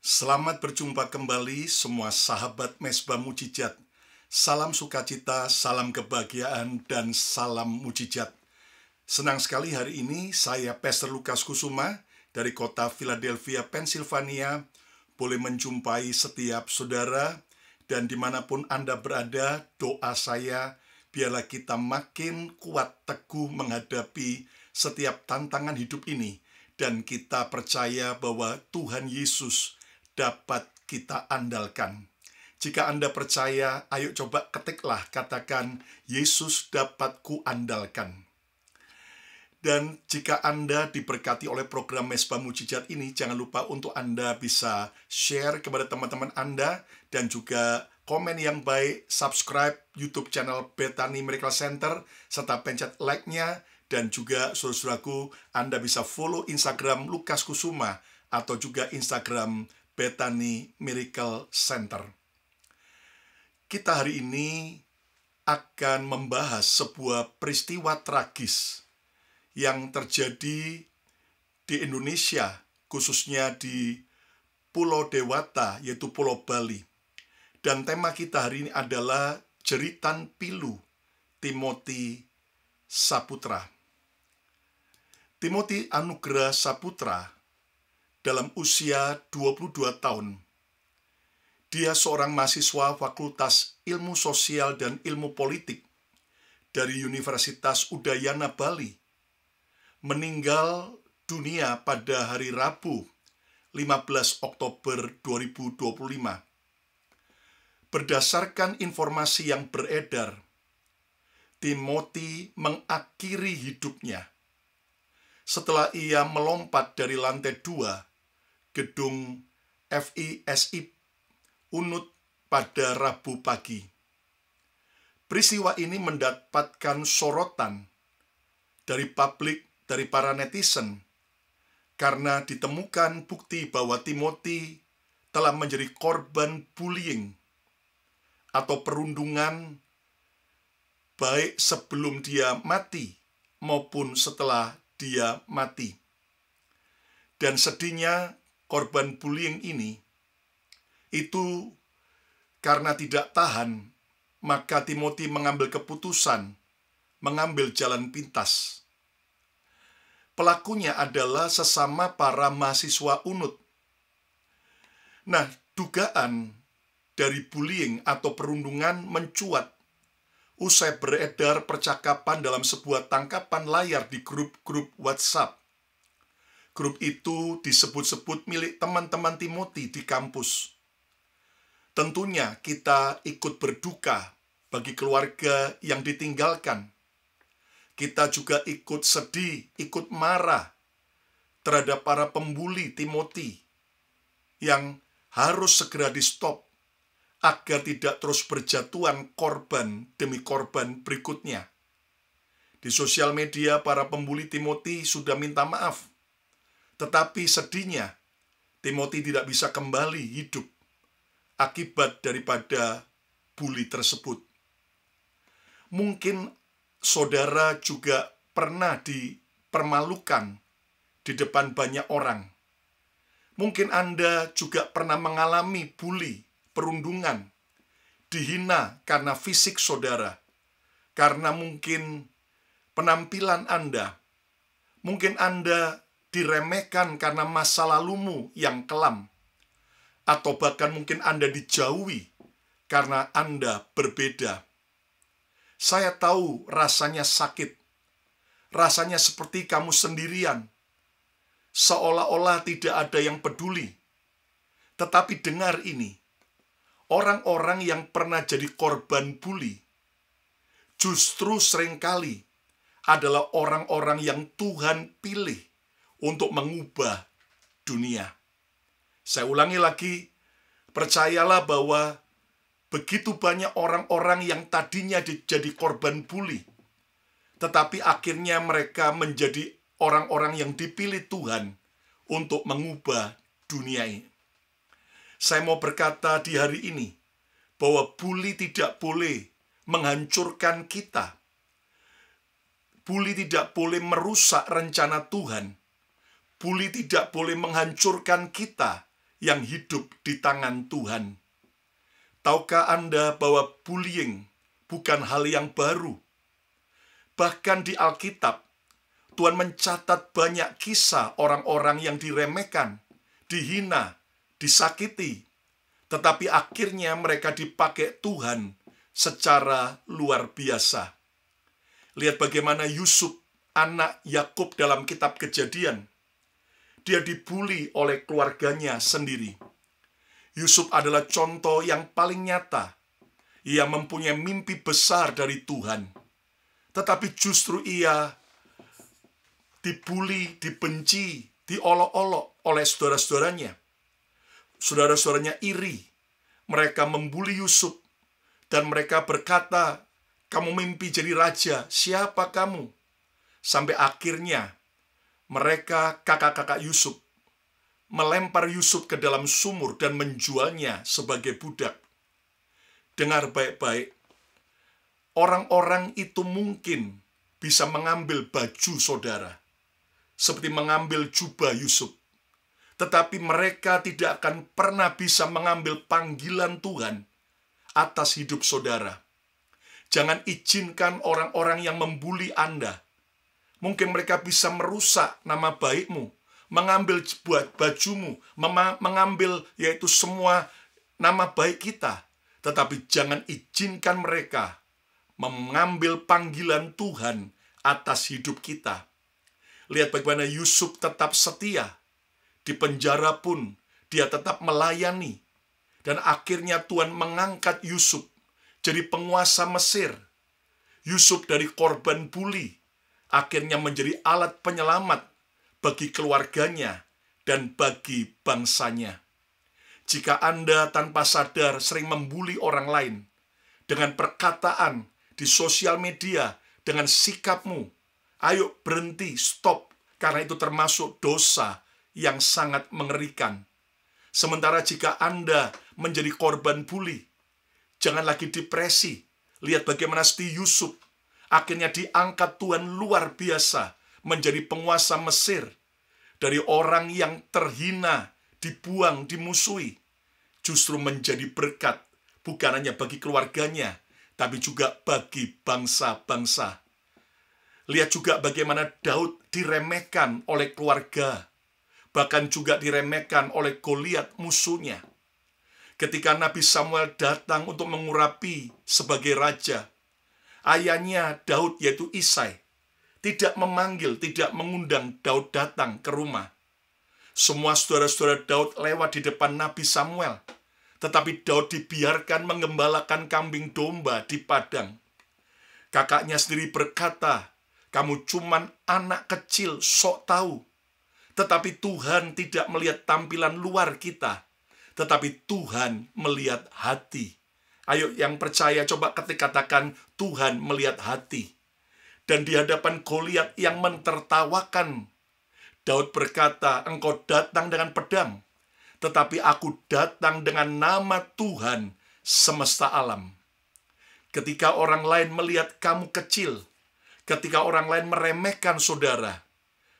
Selamat berjumpa kembali semua sahabat Mezbah Mujizat. Salam sukacita, salam kebahagiaan, dan salam mujizat. Senang sekali hari ini saya Pastor Lukas Kusuma dari kota Philadelphia, Pennsylvania, boleh menjumpai setiap saudara, dan dimanapun Anda berada, doa saya biarlah kita makin kuat teguh menghadapi setiap tantangan hidup ini, dan kita percaya bahwa Tuhan Yesus dapat kita andalkan. Jika Anda percaya, ayo coba ketiklah, katakan, Yesus dapat kuandalkan. Dan jika Anda diberkati oleh program Mezbah Mujizat ini, jangan lupa untuk Anda bisa share kepada teman-teman Anda, dan juga komen yang baik, subscribe YouTube channel Bethany Miracle Center, serta pencet like-nya, dan juga saudara-saudaraku, Anda bisa follow Instagram Lukas Kusuma, atau juga Instagram Bethany Miracle Center. Kita hari ini akan membahas sebuah peristiwa tragis yang terjadi di Indonesia, khususnya di Pulau Dewata, yaitu Pulau Bali. Dan tema kita hari ini adalah jeritan pilu Timothy Saputra. Timothy Anugrah Saputra dalam usia 22 tahun. Dia seorang mahasiswa Fakultas Ilmu Sosial dan Ilmu Politik dari Universitas Udayana Bali. Meninggal dunia pada hari Rabu, 15 Oktober 2025. Berdasarkan informasi yang beredar, Timothy mengakhiri hidupnya setelah ia melompat dari lantai 2 gedung FISI Unut pada Rabu pagi. Peristiwa ini mendapatkan sorotan dari publik, dari para netizen, karena ditemukan bukti bahwa Timothy telah menjadi korban bullying atau perundungan baik sebelum dia mati maupun setelah dia mati. Dan sedihnya korban bullying ini itu karena tidak tahan, maka Timothy mengambil keputusan, mengambil jalan pintas. Pelakunya adalah sesama para mahasiswa Unut. Nah, dugaan dari bullying atau perundungan mencuat usai beredar percakapan dalam sebuah tangkapan layar di grup-grup WhatsApp. Grup itu disebut-sebut milik teman-teman Timothy di kampus. Tentunya kita ikut berduka bagi keluarga yang ditinggalkan. Kita juga ikut sedih, ikut marah terhadap para pembuli Timothy yang harus segera di-stop agar tidak terus berjatuhan korban demi korban berikutnya. Di sosial media, para pembuli Timothy sudah minta maaf. Tetapi sedihnya, Timothy tidak bisa kembali hidup akibat daripada bully tersebut. Mungkin saudara juga pernah dipermalukan di depan banyak orang. Mungkin Anda juga pernah mengalami bully, perundungan, dihina karena fisik saudara, karena mungkin penampilan Anda, mungkin Anda diremehkan karena masa lalumu yang kelam, atau bahkan mungkin Anda dijauhi karena Anda berbeda. Saya tahu rasanya sakit, rasanya seperti kamu sendirian, seolah-olah tidak ada yang peduli. Tetapi dengar ini, orang-orang yang pernah jadi korban bully, justru seringkali adalah orang-orang yang Tuhan pilih untuk mengubah dunia. Saya ulangi lagi, percayalah bahwa begitu banyak orang-orang yang tadinya jadi korban bully, tetapi akhirnya mereka menjadi orang-orang yang dipilih Tuhan untuk mengubah dunia ini. Saya mau berkata di hari ini bahwa bully tidak boleh menghancurkan kita. Bully tidak boleh merusak rencana Tuhan. Bully tidak boleh menghancurkan kita yang hidup di tangan Tuhan. Tahukah Anda bahwa bullying bukan hal yang baru? Bahkan di Alkitab, Tuhan mencatat banyak kisah orang-orang yang diremehkan, dihina, disakiti, tetapi akhirnya mereka dipakai Tuhan secara luar biasa. Lihat bagaimana Yusuf, anak Yakub dalam kitab Kejadian. Dia dibully oleh keluarganya sendiri. Yusuf adalah contoh yang paling nyata. Ia mempunyai mimpi besar dari Tuhan. Tetapi justru ia dibully, dibenci, diolok-olok oleh saudara-saudaranya. Saudara-saudaranya iri. Mereka membuli Yusuf. Dan mereka berkata, "Kamu mimpi jadi raja, siapa kamu?" Sampai akhirnya mereka, kakak-kakak Yusuf, melempar Yusuf ke dalam sumur dan menjualnya sebagai budak. Dengar baik-baik, orang-orang itu mungkin bisa mengambil baju saudara, seperti mengambil jubah Yusuf. Tetapi mereka tidak akan pernah bisa mengambil panggilan Tuhan atas hidup saudara. Jangan izinkan orang-orang yang membuli Anda. Mungkin mereka bisa merusak nama baikmu, mengambil bajumu, mengambil yaitu semua nama baik kita. Tetapi jangan izinkan mereka mengambil panggilan Tuhan atas hidup kita. Lihat bagaimana Yusuf tetap setia. Di penjara pun dia tetap melayani. Dan akhirnya Tuhan mengangkat Yusuf jadi penguasa Mesir. Yusuf dari korban bully akhirnya menjadi alat penyelamat bagi keluarganya dan bagi bangsanya. Jika Anda tanpa sadar sering membuli orang lain dengan perkataan di sosial media, dengan sikapmu, ayo berhenti, stop, karena itu termasuk dosa yang sangat mengerikan. Sementara jika Anda menjadi korban bully, jangan lagi depresi. Lihat bagaimana seperti Yusuf akhirnya diangkat Tuhan luar biasa menjadi penguasa Mesir. Dari orang yang terhina, dibuang, dimusuhi, justru menjadi berkat, bukan hanya bagi keluarganya, tapi juga bagi bangsa-bangsa. Lihat juga bagaimana Daud diremehkan oleh keluarga, bahkan juga diremehkan oleh Goliat musuhnya. Ketika Nabi Samuel datang untuk mengurapi sebagai raja, ayahnya Daud yaitu Isai tidak memanggil, tidak mengundang Daud datang ke rumah. Semua saudara-saudara Daud lewat di depan Nabi Samuel, tetapi Daud dibiarkan menggembalakan kambing domba di padang. Kakaknya sendiri berkata, "Kamu cuman anak kecil, sok tahu." Tetapi Tuhan tidak melihat tampilan luar kita, tetapi Tuhan melihat hati. Ayo yang percaya coba katakan, Tuhan melihat hati. Dan di hadapan Goliat yang mentertawakan, Daud berkata, "Engkau datang dengan pedang, tetapi aku datang dengan nama Tuhan semesta alam." Ketika orang lain melihat kamu kecil, ketika orang lain meremehkan saudara,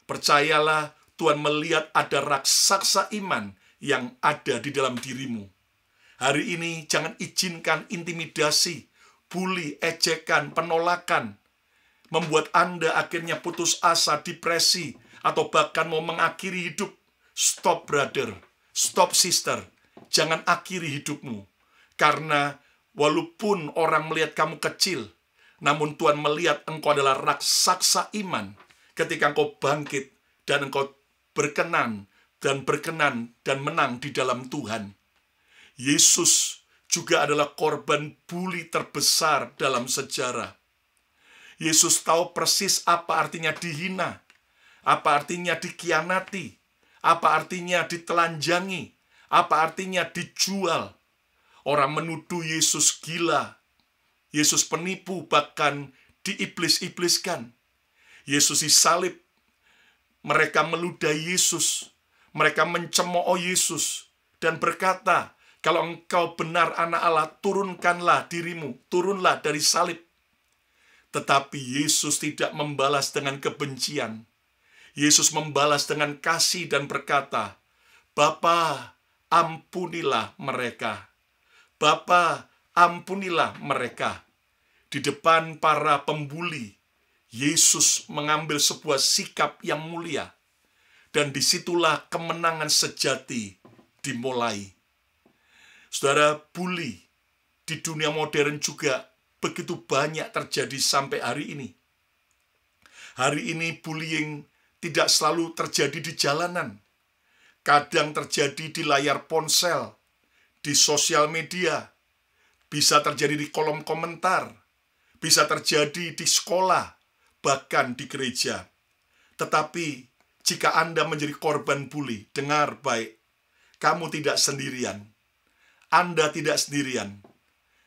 percayalah Tuhan melihat ada raksasa iman yang ada di dalam dirimu. Hari ini jangan izinkan intimidasi, bully, ejekan, penolakan membuat Anda akhirnya putus asa, depresi, atau bahkan mau mengakhiri hidup. Stop brother, stop sister. Jangan akhiri hidupmu. Karena walaupun orang melihat kamu kecil, namun Tuhan melihat engkau adalah raksasa iman ketika engkau bangkit dan engkau berkenan dan menang di dalam Tuhan. Yesus juga adalah korban bully terbesar dalam sejarah. Yesus tahu persis apa artinya dihina, apa artinya dikhianati, apa artinya ditelanjangi, apa artinya dijual. Orang menuduh Yesus gila, Yesus penipu, bahkan diiblis-ibliskan. Yesus disalib, Mereka meludahi Yesus, mereka mencemooh Yesus, dan berkata, kalau engkau benar anak Allah, turunkanlah dirimu, turunlah dari salib. Tetapi Yesus tidak membalas dengan kebencian. Yesus membalas dengan kasih dan berkata, Bapa, ampunilah mereka. Bapa, ampunilah mereka. Di depan para pembuli, Yesus mengambil sebuah sikap yang mulia. Dan disitulah kemenangan sejati dimulai. Saudara, bully di dunia modern juga begitu banyak terjadi sampai hari ini. Hari ini bullying tidak selalu terjadi di jalanan. Kadang terjadi di layar ponsel, di sosial media, bisa terjadi di kolom komentar, bisa terjadi di sekolah, bahkan di gereja. Tetapi jika Anda menjadi korban bully, dengar baik, kamu tidak sendirian. Anda tidak sendirian,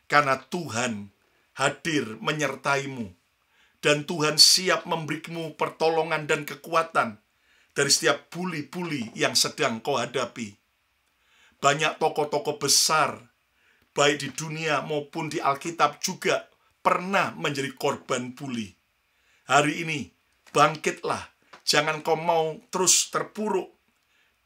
karena Tuhan hadir menyertaimu, dan Tuhan siap memberimu pertolongan dan kekuatan dari setiap bully-bully yang sedang kau hadapi. Banyak tokoh-tokoh besar, baik di dunia maupun di Alkitab juga pernah menjadi korban bully. Hari ini, bangkitlah, jangan kau mau terus terpuruk,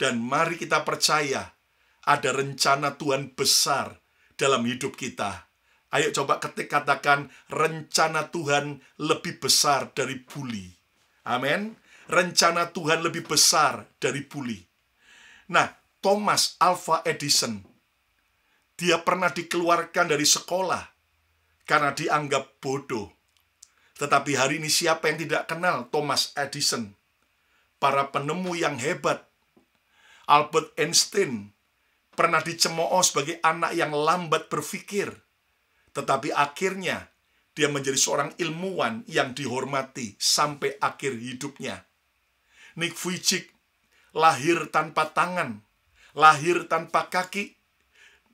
dan mari kita percaya ada rencana Tuhan besar dalam hidup kita. Ayo coba katakan, rencana Tuhan lebih besar dari bully. Amin. Rencana Tuhan lebih besar dari bully. Nah, Thomas Alva Edison, dia pernah dikeluarkan dari sekolah karena dianggap bodoh. Tetapi hari ini siapa yang tidak kenal Thomas Edison? Para penemu yang hebat. Albert Einstein pernah dicemooh sebagai anak yang lambat berpikir. Tetapi akhirnya dia menjadi seorang ilmuwan yang dihormati sampai akhir hidupnya. Nick Vujicic lahir tanpa tangan, lahir tanpa kaki.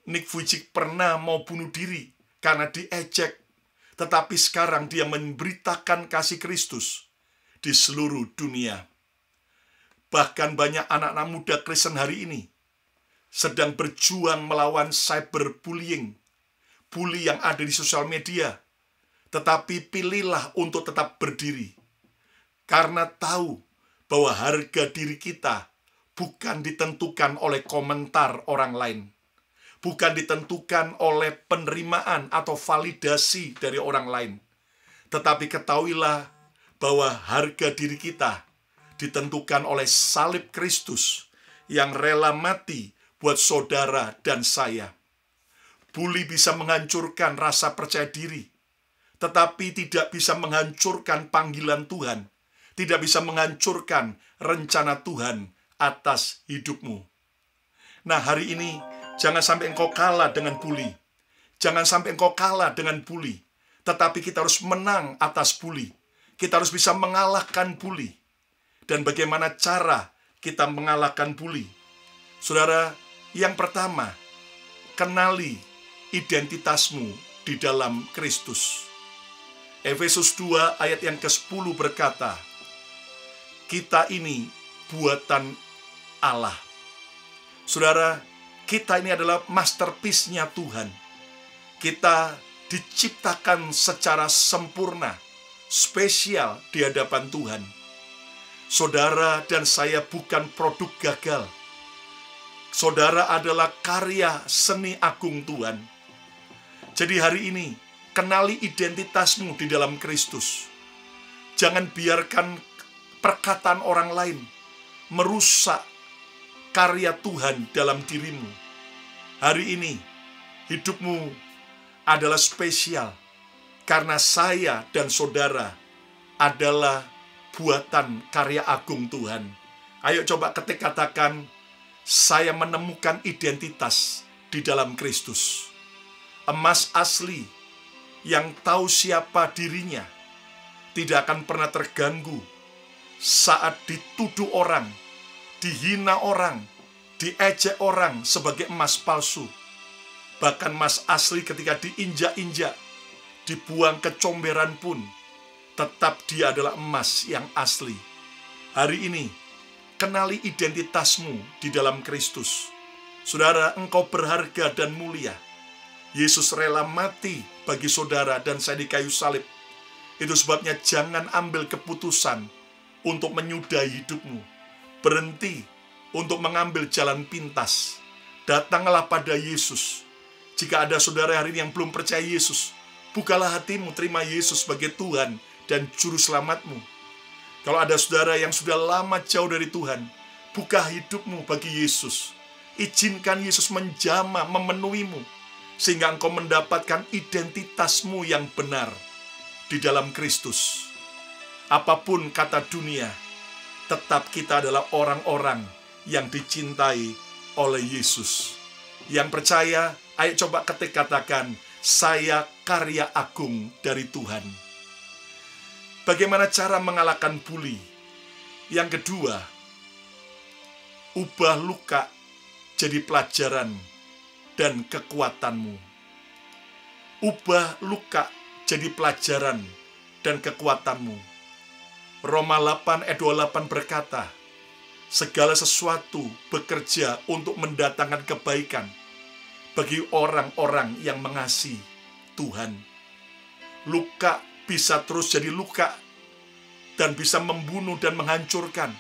Nick Vujicic pernah mau bunuh diri karena diejek. Tetapi sekarang dia memberitakan kasih Kristus di seluruh dunia. Bahkan banyak anak-anak muda Kristen hari ini sedang berjuang melawan cyberbullying, bully yang ada di sosial media. Tetapi pilihlah untuk tetap berdiri, karena tahu bahwa harga diri kita bukan ditentukan oleh komentar orang lain, bukan ditentukan oleh penerimaan atau validasi dari orang lain. Tetapi ketahuilah bahwa harga diri kita ditentukan oleh salib Kristus yang rela mati buat saudara dan saya. Bully bisa menghancurkan rasa percaya diri, tetapi tidak bisa menghancurkan panggilan Tuhan, tidak bisa menghancurkan rencana Tuhan atas hidupmu. Nah, hari ini jangan sampai engkau kalah dengan bully. Jangan sampai engkau kalah dengan bully. Tetapi kita harus menang atas bully. Kita harus bisa mengalahkan bully. Dan bagaimana cara kita mengalahkan bully? Saudara, yang pertama, kenali identitasmu di dalam Kristus. Efesus 2 ayat yang ke-10 berkata, kita ini buatan Allah. Saudara, kita ini adalah masterpiece-nya Tuhan. Kita diciptakan secara sempurna, spesial di hadapan Tuhan. Saudara dan saya bukan produk gagal. Saudara adalah karya seni agung Tuhan. Jadi hari ini, kenali identitasmu di dalam Kristus. Jangan biarkan perkataan orang lain merusak karya Tuhan dalam dirimu. Hari ini, hidupmu adalah spesial karena saya dan saudara adalah buatan karya agung Tuhan. Ayo coba katakan, saya menemukan identitas di dalam Kristus. Emas asli yang tahu siapa dirinya tidak akan pernah terganggu saat dituduh orang, dihina orang, diejek orang sebagai emas palsu. Bahkan emas asli ketika diinjak-injak, dibuang ke comberan pun, tetap dia adalah emas yang asli. Hari ini, kenali identitasmu di dalam Kristus. Saudara, engkau berharga dan mulia. Yesus rela mati bagi saudara dan saya di kayu salib. Itu sebabnya jangan ambil keputusan untuk menyudahi hidupmu. Berhenti untuk mengambil jalan pintas. Datanglah pada Yesus. Jika ada saudara hari ini yang belum percaya Yesus, bukalah hatimu, terima Yesus sebagai Tuhan dan Juru Selamatmu. Kalau ada saudara yang sudah lama jauh dari Tuhan, buka hidupmu bagi Yesus. Izinkan Yesus menjamah, memenuhimu, sehingga engkau mendapatkan identitasmu yang benar di dalam Kristus. Apapun kata dunia, tetap kita adalah orang-orang yang dicintai oleh Yesus. Yang percaya, ayo coba katakan, saya karya agung dari Tuhan. Bagaimana cara mengalahkan bully? Yang kedua, ubah luka jadi pelajaran dan kekuatanmu. Ubah luka jadi pelajaran dan kekuatanmu. Roma 8 ayat 28 berkata, segala sesuatu bekerja untuk mendatangkan kebaikan bagi orang-orang yang mengasihi Tuhan. Luka bisa terus jadi luka dan bisa membunuh dan menghancurkan.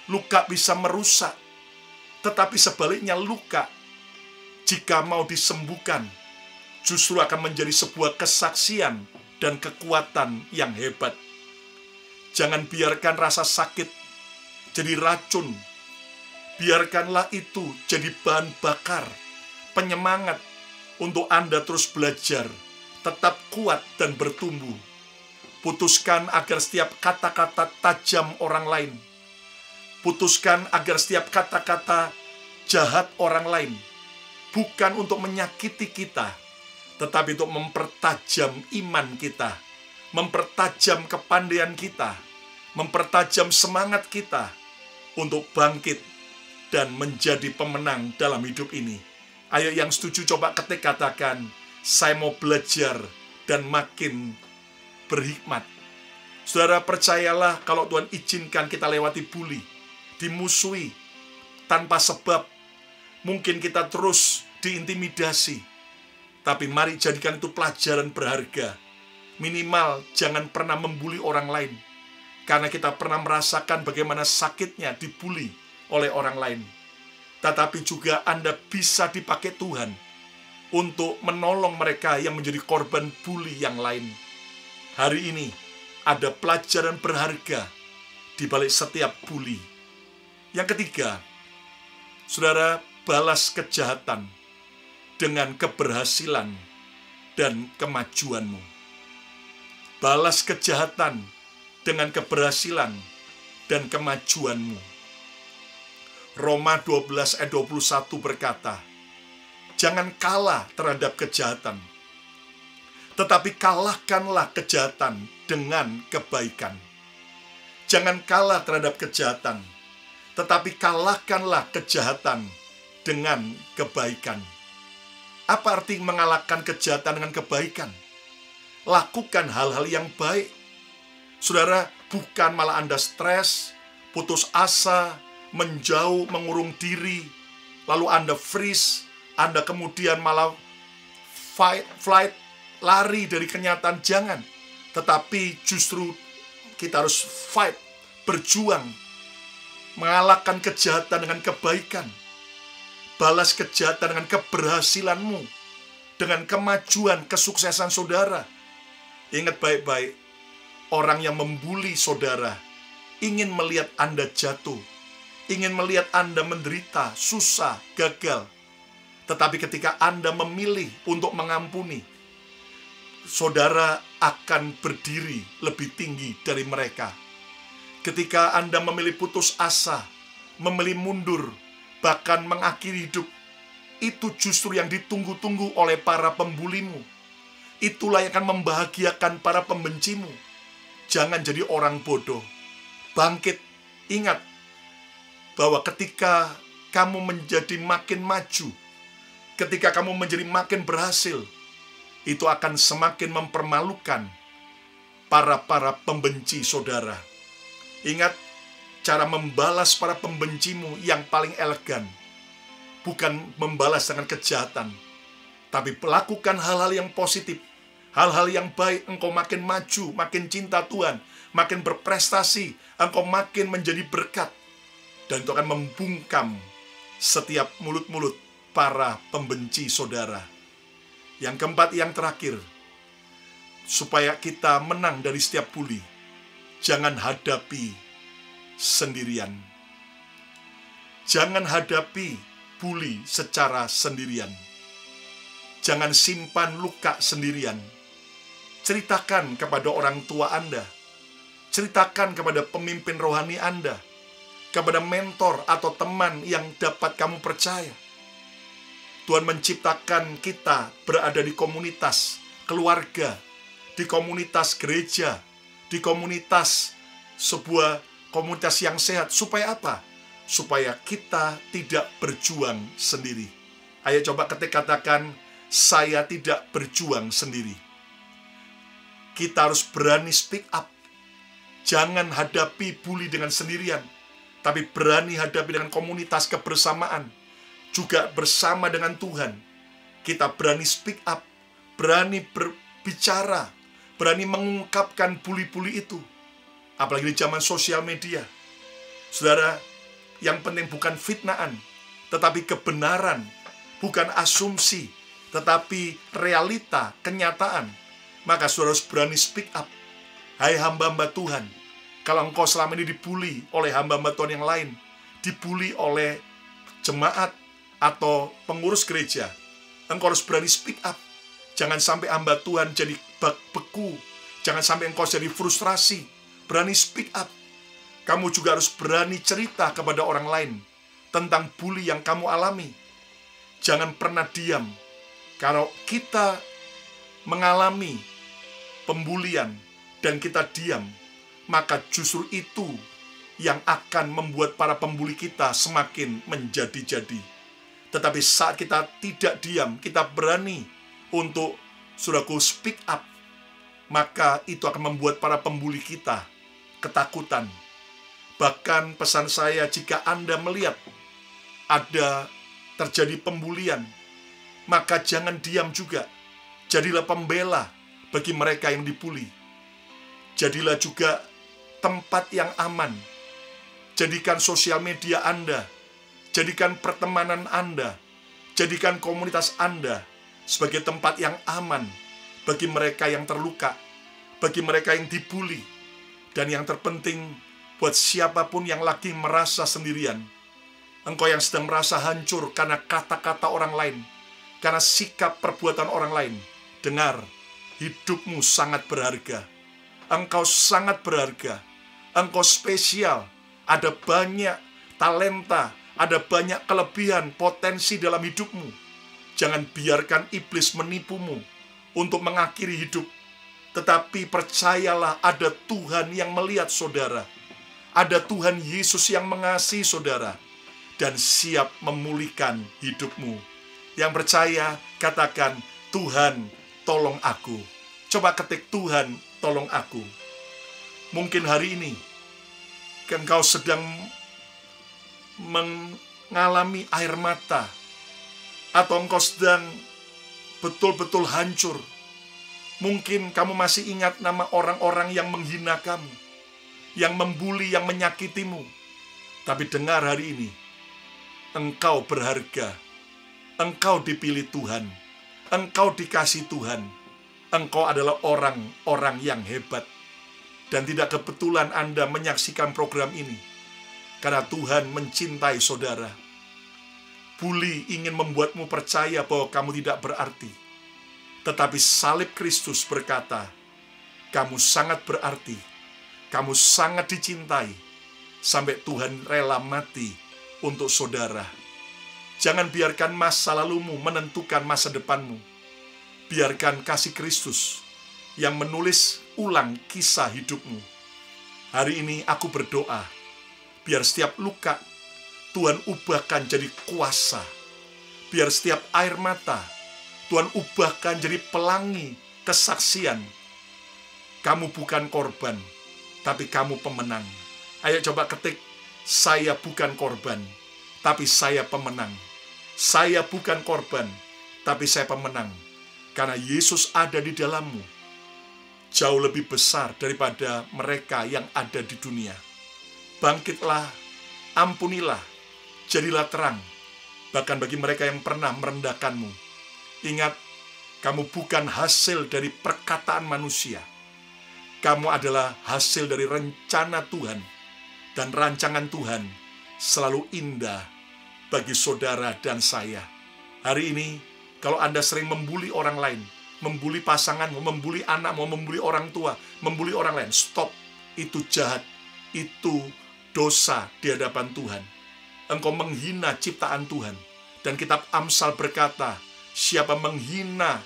Luka bisa merusak, tetapi sebaliknya luka, jika mau disembuhkan, justru akan menjadi sebuah kesaksian dan kekuatan yang hebat. Jangan biarkan rasa sakit jadi racun. Biarkanlah itu jadi bahan bakar, penyemangat untuk Anda terus belajar, tetap kuat dan bertumbuh. Putuskan agar setiap kata-kata tajam orang lain, putuskan agar setiap kata-kata jahat orang lain, bukan untuk menyakiti kita, tetapi untuk mempertajam iman kita, mempertajam kepandaian kita, mempertajam semangat kita untuk bangkit dan menjadi pemenang dalam hidup ini. Ayo yang setuju coba katakan, saya mau belajar dan makin berhikmat. Saudara, percayalah kalau Tuhan izinkan kita lewati bully, dimusuhi tanpa sebab, mungkin kita terus diintimidasi, tapi mari jadikan itu pelajaran berharga. Minimal jangan pernah membuli orang lain, karena kita pernah merasakan bagaimana sakitnya dibuli oleh orang lain. Tetapi juga Anda bisa dipakai Tuhan untuk menolong mereka yang menjadi korban bully yang lain. Hari ini ada pelajaran berharga di balik setiap bully. Yang ketiga, saudara, balas kejahatan dengan keberhasilan dan kemajuanmu. Balas kejahatan dengan keberhasilan dan kemajuanmu. Roma 12 ayat 21 berkata, jangan kalah terhadap kejahatan, tetapi kalahkanlah kejahatan dengan kebaikan. Jangan kalah terhadap kejahatan, tetapi kalahkanlah kejahatan dengan kebaikan. Apa arti mengalahkan kejahatan dengan kebaikan? Lakukan hal-hal yang baik. Saudara, bukan malah Anda stres, putus asa, menjauh, mengurung diri, lalu Anda freeze, Anda kemudian malah flight, lari dari kenyataan. Jangan. Tetapi justru kita harus fight, berjuang, mengalahkan kejahatan dengan kebaikan. Balas kejahatan dengan keberhasilanmu, dengan kemajuan, kesuksesan saudara. Ingat baik-baik, orang yang membuli saudara ingin melihat Anda jatuh, ingin melihat Anda menderita, susah, gagal. Tetapi ketika Anda memilih untuk mengampuni, saudara akan berdiri lebih tinggi dari mereka. Ketika Anda memilih putus asa, memilih mundur, bahkan mengakhiri hidup, itu justru yang ditunggu-tunggu oleh para pembulimu. Itulah yang akan membahagiakan para pembencimu. Jangan jadi orang bodoh. Bangkit, ingat bahwa ketika kamu menjadi makin maju, ketika kamu menjadi makin berhasil, itu akan semakin mempermalukan para pembenci saudara. Ingat, cara membalas para pembencimu yang paling elegan. Bukan membalas dengan kejahatan, tapi lakukan hal-hal yang positif, hal-hal yang baik. Engkau makin maju, makin cinta Tuhan, makin berprestasi, engkau makin menjadi berkat. Dan itu akan membungkam setiap mulut-mulut para pembenci saudara. Yang keempat, yang terakhir, supaya kita menang dari setiap bully, jangan hadapi sendirian. Jangan hadapi bully secara sendirian. Jangan simpan luka sendirian. Ceritakan kepada orang tua Anda. Ceritakan kepada pemimpin rohani Anda. Kepada mentor atau teman yang dapat kamu percaya. Tuhan menciptakan kita berada di komunitas keluarga, di komunitas gereja, di komunitas sebuah komunitas yang sehat. Supaya apa? Supaya kita tidak berjuang sendiri. Ayo coba katakan, saya tidak berjuang sendiri. Kita harus berani speak up. Jangan hadapi bully dengan sendirian, tapi berani hadapi dengan komunitas kebersamaan. Juga bersama dengan Tuhan. Kita berani speak up, berani berbicara, berani mengungkapkan bully-bully itu. Apalagi di zaman sosial media. Saudara, yang penting bukan fitnaan, tetapi kebenaran. Bukan asumsi, tetapi realita, kenyataan. Maka saudara harus berani speak up. Hai hamba-hamba Tuhan, kalau engkau selama ini dibully oleh hamba-hamba Tuhan yang lain, dibully oleh jemaat atau pengurus gereja, engkau harus berani speak up. Jangan sampai hamba Tuhan jadi beku. Jangan sampai engkau jadi frustrasi. Berani speak up. Kamu juga harus berani cerita kepada orang lain tentang bully yang kamu alami. Jangan pernah diam. Kalau kita mengalami pembulian dan kita diam, maka justru itu yang akan membuat para pembuli kita semakin menjadi-jadi. Tetapi saat kita tidak diam, kita berani untuk saudaraku speak up, maka itu akan membuat para pembuli kita ketakutan. Bahkan pesan saya, jika Anda melihat ada terjadi pembulian, maka jangan diam juga. Jadilah pembela bagi mereka yang dibuli. Jadilah juga tempat yang aman. Jadikan sosial media Anda, jadikan pertemanan Anda, jadikan komunitas Anda sebagai tempat yang aman bagi mereka yang terluka, bagi mereka yang dibuli, dan yang terpenting buat siapapun yang lagi merasa sendirian. Engkau yang sedang merasa hancur karena kata-kata orang lain, karena sikap perbuatan orang lain, dengar, hidupmu sangat berharga. Engkau sangat berharga. Engkau spesial. Ada banyak talenta, ada banyak kelebihan, potensi dalam hidupmu. Jangan biarkan iblis menipumu untuk mengakhiri hidup. Tetapi percayalah, ada Tuhan yang melihat saudara. Ada Tuhan Yesus yang mengasihi saudara dan siap memulihkan hidupmu. Yang percaya, katakan, Tuhan, tolong aku. Coba ketik, Tuhan, tolong aku. Mungkin hari ini engkau sedang mengalami air mata, atau engkau sedang betul-betul hancur. Mungkin kamu masih ingat nama orang-orang yang menghina kamu, yang membuli, yang menyakitimu. Tapi dengar hari ini, engkau berharga. Engkau dipilih Tuhan. Engkau dikasih Tuhan. Engkau adalah orang-orang yang hebat. Dan tidak kebetulan Anda menyaksikan program ini, karena Tuhan mencintai saudara. Bully ingin membuatmu percaya bahwa kamu tidak berarti. Tetapi salib Kristus berkata, kamu sangat berarti. Kamu sangat dicintai. Sampai Tuhan rela mati untuk saudara. Jangan biarkan masa lalumu menentukan masa depanmu. Biarkan kasih Kristus yang menulis ulang kisah hidupmu. Hari ini aku berdoa, biar setiap luka Tuhan ubahkan jadi kuasa. Biar setiap air mata Tuhan ubahkan jadi pelangi kesaksian. Kamu bukan korban, tapi kamu pemenang. Ayo coba ketik, saya bukan korban, tapi saya pemenang. Saya bukan korban, tapi saya pemenang. Karena Yesus ada di dalammu, jauh lebih besar daripada mereka yang ada di dunia. Bangkitlah, ampunilah, jadilah terang, bahkan bagi mereka yang pernah merendahkanmu. Ingat, kamu bukan hasil dari perkataan manusia. Kamu adalah hasil dari rencana Tuhan, dan rancangan Tuhan selalu indah bagi saudara dan saya. Hari ini, kalau Anda sering membuli orang lain, membuli pasanganmu, membuli anakmu, membuli orang tua, membuli orang lain, stop. Itu jahat, itu dosa di hadapan Tuhan. Engkau menghina ciptaan Tuhan. Dan kitab Amsal berkata, siapa menghina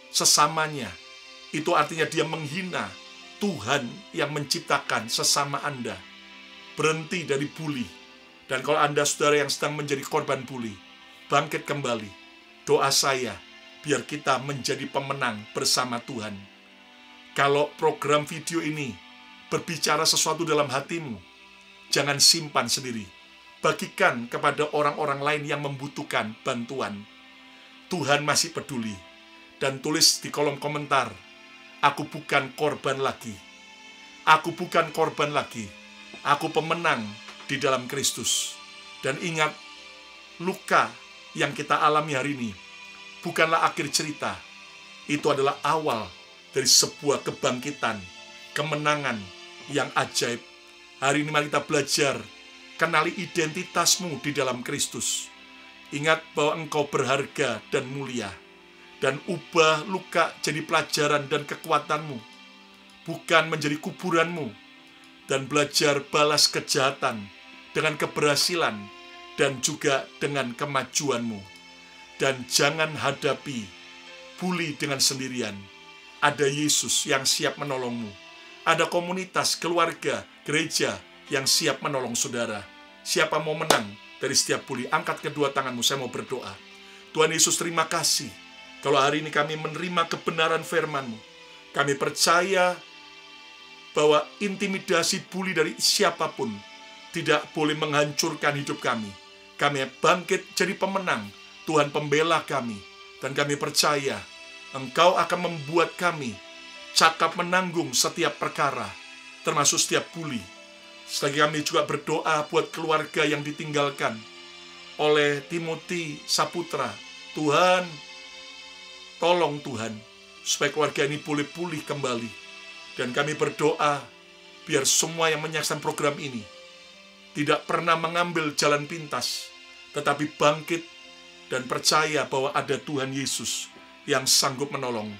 sesamanya, itu artinya dia menghina Tuhan yang menciptakan sesama Anda. Berhenti dari bully. Dan kalau Anda saudara yang sedang menjadi korban bully, bangkit kembali. Doa saya, biar kita menjadi pemenang bersama Tuhan. Kalau program video ini berbicara sesuatu dalam hatimu, jangan simpan sendiri. Bagikan kepada orang-orang lain yang membutuhkan bantuan. Tuhan masih peduli. Dan tulis di kolom komentar, aku bukan korban lagi. Aku bukan korban lagi. Aku pemenang di dalam Kristus. Dan ingat, luka yang kita alami hari ini bukanlah akhir cerita. Itu adalah awal dari sebuah kebangkitan, kemenangan yang ajaib. Hari ini mari kita belajar, kenali identitasmu di dalam Kristus. Ingat bahwa engkau berharga dan mulia. Dan ubah luka jadi pelajaran dan kekuatanmu, bukan menjadi kuburanmu. Dan belajar balas kejahatan dengan keberhasilan dan juga dengan kemajuanmu. Dan jangan hadapi bully dengan sendirian. Ada Yesus yang siap menolongmu. Ada komunitas, keluarga, gereja yang siap menolong saudara. Siapa mau menang dari setiap bully? Angkat kedua tanganmu, saya mau berdoa. Tuhan Yesus, terima kasih. Kalau hari ini kami menerima kebenaran firman-Mu, kami percaya bahwa intimidasi bully dari siapapun tidak boleh menghancurkan hidup kami. Kami bangkit jadi pemenang, Tuhan pembela kami. Dan kami percaya Engkau akan membuat kami cakap menanggung setiap perkara, termasuk setiap bully. Selagi kami juga berdoa buat keluarga yang ditinggalkan oleh Timothy Saputra. Tuhan, tolong Tuhan, supaya keluarga ini boleh pulih kembali. Dan kami berdoa, biar semua yang menyaksikan program ini tidak pernah mengambil jalan pintas, tetapi bangkit dan percaya bahwa ada Tuhan Yesus yang sanggup menolong.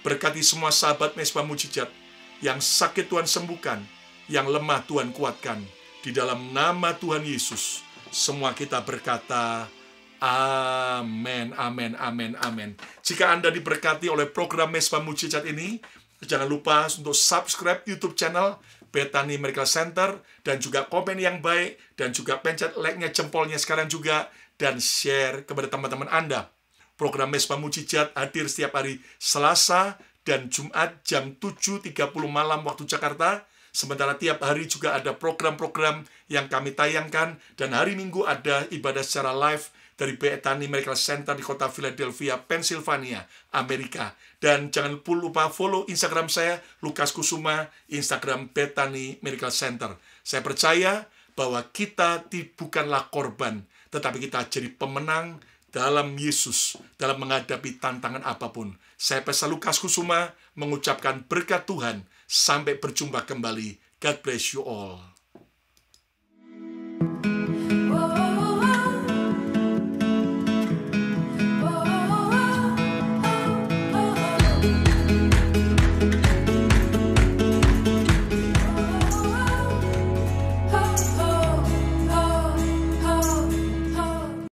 Berkati semua sahabat Mesbah Mujizat, yang sakit Tuhan sembuhkan, yang lemah Tuhan kuatkan. Di dalam nama Tuhan Yesus, semua kita berkata, amin, amin, amin, amin. Jika Anda diberkati oleh program Mesbah Mujizat ini, jangan lupa untuk subscribe YouTube channel Bethany Miracle Center, dan juga komen yang baik, dan juga pencet like-nya, jempolnya sekarang juga, dan share kepada teman-teman Anda. Program Mesbah Mujizat hadir setiap hari Selasa dan Jumat jam 7.30 malam waktu Jakarta. Sementara tiap hari juga ada program-program yang kami tayangkan, dan hari Minggu ada ibadah secara live dari Bethany Miracle Center di kota Philadelphia, Pennsylvania, Amerika. Dan jangan lupa follow Instagram saya, Lukas Kusuma, Instagram Bethany Miracle Center. Saya percaya bahwa kita bukanlah korban, tetapi kita jadi pemenang dalam Yesus, dalam menghadapi tantangan apapun. Saya Pastor Lukas Kusuma mengucapkan berkat Tuhan. Sampai berjumpa kembali. God bless you all.